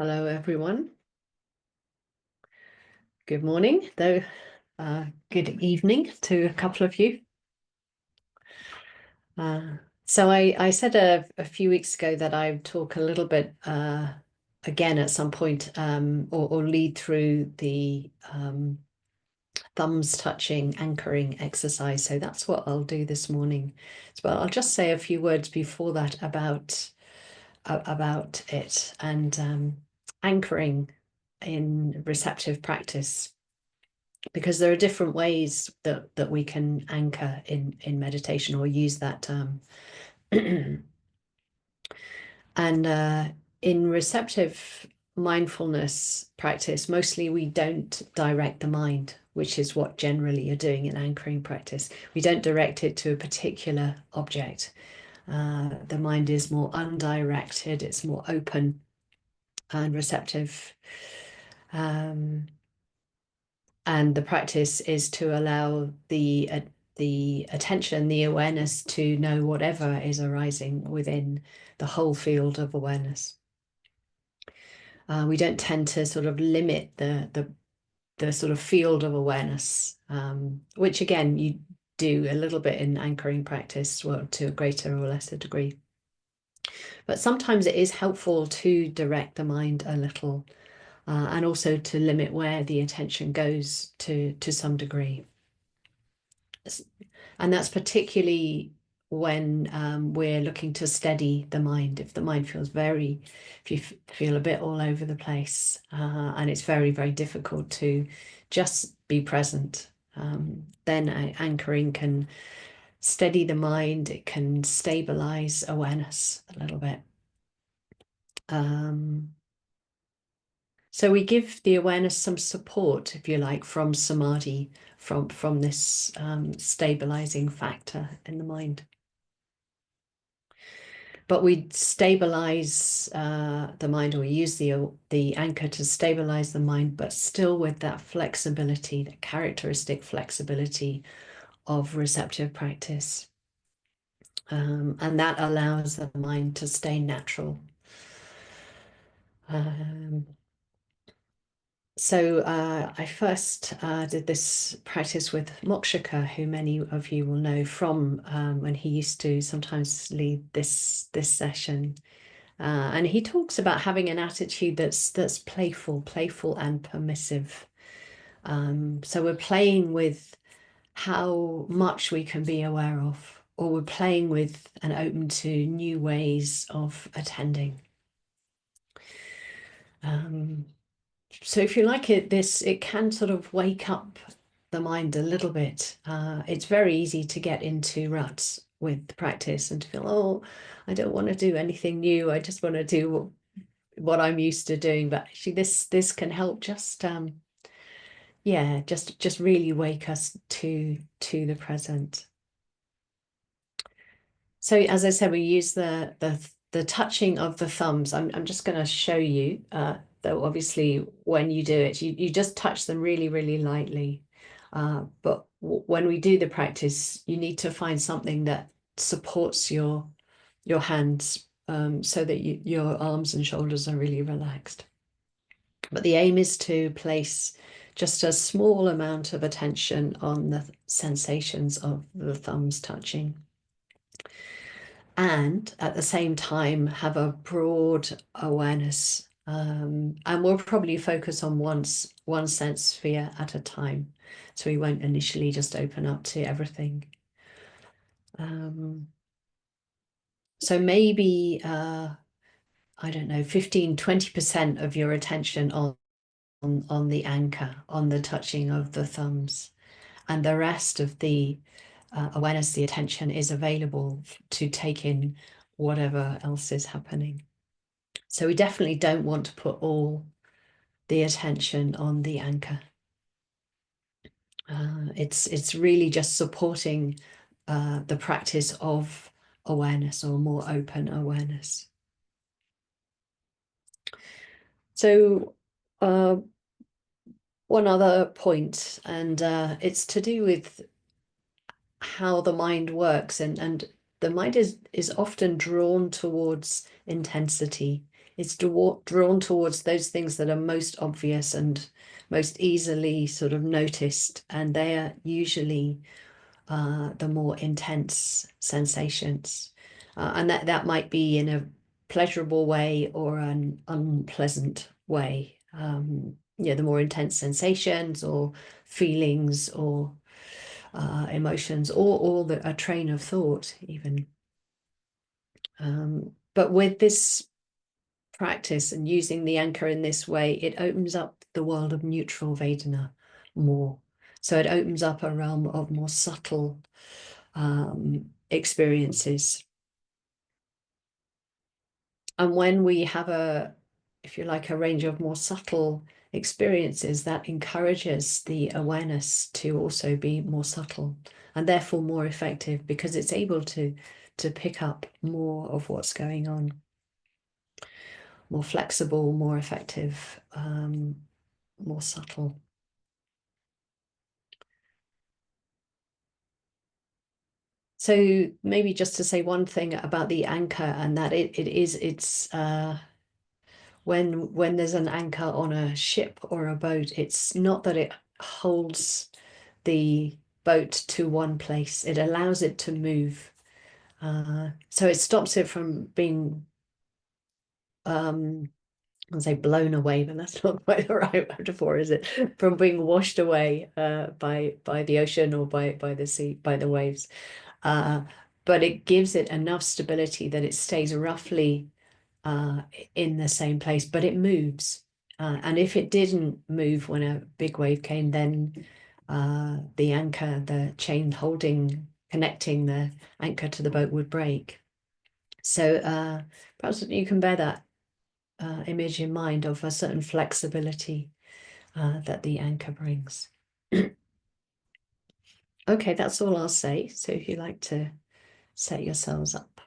Hello, everyone. Good morning, though. Good evening to a couple of you. So I said a few weeks ago that I would talk a little bit again at some point, or lead through the thumbs touching anchoring exercise. So that's what I'll do this morning. But I'll just say a few words before that about it and anchoring in receptive practice, because there are different ways that we can anchor in meditation or use that term. And in receptive mindfulness practice, mostly we don't direct the mind, which is what generally you're doing in anchoring practice. We don't direct it to a particular object. The mind is more undirected, it's more open and receptive. And the practice is to allow the attention, the awareness to know whatever is arising within the whole field of awareness. We don't tend to sort of limit the sort of field of awareness, which again you do a little bit in anchoring practice, well, to a greater or lesser degree. But sometimes it is helpful to direct the mind a little, and also to limit where the attention goes to some degree. And that's particularly when we're looking to steady the mind. If the mind feels if you feel a bit all over the place, and it's very, very difficult to just be present, then anchoring can steady the mind. It can stabilize awareness a little bit. So we give the awareness some support, if you like, from samadhi, from this stabilizing factor in the mind. But we stabilize the mind, or we use the anchor to stabilize the mind, but still with that flexibility, that characteristic flexibility of receptive practice. And that allows the mind to stay natural. So I first did this practice with Mokshika, who many of you will know from when he used to sometimes lead this session. And he talks about having an attitude that's playful and permissive. So we're playing with how much we can be aware of, or we're playing with and open to new ways of attending. So if you like it, it can sort of wake up the mind a little bit. It's very easy to get into ruts with the practice and to feel, oh, I don't want to do anything new. I just want to do what I'm used to doing. But actually, this can help just yeah, just really wake us to the present. So as I said, we use the touching of the thumbs. I'm just going to show you, though obviously when you do it, you just touch them really, really lightly. But when we do the practice, you need to find something that supports your hands, so that your arms and shoulders are really relaxed. But the aim is to place just a small amount of attention on the sensations of the thumbs touching, and at the same time have a broad awareness. And we'll probably focus on one sense sphere at a time. So we won't initially just open up to everything. So maybe, I don't know, 15–20% of your attention on the anchor, on the touching of the thumbs. And the rest of the awareness, the attention is available to take in whatever else is happening. So we definitely don't want to put all the attention on the anchor. It's really just supporting the practice of awareness, or more open awareness. So one other point, and it's to do with how the mind works, and the mind is often drawn towards intensity It's drawn towards those things that are most obvious and most easily sort of noticed, and they are usually the more intense sensations. And that might be in a pleasurable way or an unpleasant way. Yeah, the more intense sensations or feelings or emotions, or a train of thought even. But with this practice and using the anchor in this way, it opens up the world of neutral Vedana more. So it opens up a realm of more subtle experiences. And when we have if you like, a range of more subtle experiences, that encourages the awareness to also be more subtle and therefore more effective, because it's able to pick up more of what's going on, more flexible, more effective, more subtle. So maybe just to say one thing about the anchor, and that it's when there's an anchor on a ship or a boat, it's not that it holds the boat to one place, it allows it to move. So it stops it from being I'll say blown away, but that's not quite the right metaphor, is it? From being washed away by the ocean or by the sea, by the waves. But it gives it enough stability that it stays roughly in the same place, but it moves. And if it didn't move when a big wave came, then the anchor, the chain holding, connecting the anchor to the boat would break. So perhaps you can bear that image in mind of a certain flexibility that the anchor brings. Okay, that's all I'll say. So if you like to set yourselves up.